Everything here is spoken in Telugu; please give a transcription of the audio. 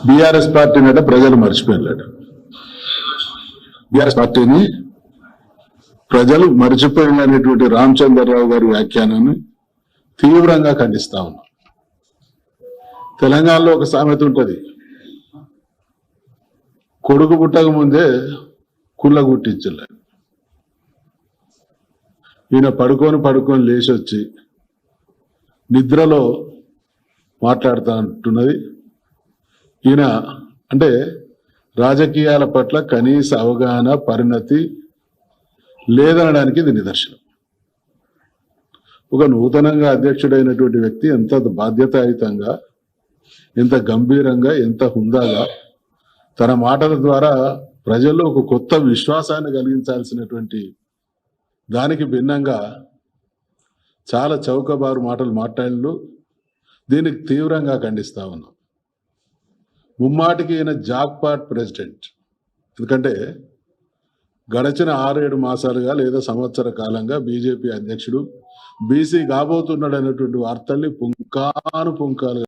బీఆర్ఎస్ పార్టీని అంటే ప్రజలు మర్చిపోయారు. బీఆర్ఎస్ పార్టీని ప్రజలు మర్చిపోయినటువంటి రామచంద్రరావు గారి వ్యాఖ్యానాన్ని తీవ్రంగా ఖండిస్తా ఉన్నాం. తెలంగాణలో ఒక సామెత ఉంటుంది, కొడుకు పుట్టక ముందే కుళ్ళ గుట్టించలే. ఈయన పడుకొని లేచి వచ్చి నిద్రలో మాట్లాడుతూ అంటున్నది. ఈయన అంటే రాజకీయాల పట్ల కనీస అవగాహన పరిణతి లేదనడానికి ఇది నిదర్శనం. ఒక నూతనంగా అధ్యక్షుడైనటువంటి వ్యక్తి ఎంత బాధ్యతాయుతంగా, ఎంత గంభీరంగా, ఎంత హుందాగా తన మాటల ద్వారా ప్రజల్లో ఒక కొత్త విశ్వాసాన్ని కలిగించాల్సినటువంటి దానికి భిన్నంగా చాలా చౌకబారు మాటలు మాట్లాడినలు. దీనికి తీవ్రంగా ఖండిస్తా ఉన్నాం. ముమ్మాటికి ఈయన జాక్పాట్ ప్రెసిడెంట్. ఎందుకంటే గడచిన 6-7 మాసాలుగా లేదా సంవత్సర కాలంగా బీజేపీ అధ్యక్షుడు బీసీ కాబోతున్నాడు అనేటువంటి వార్తల్ని పుంకాను పుంకాలుగా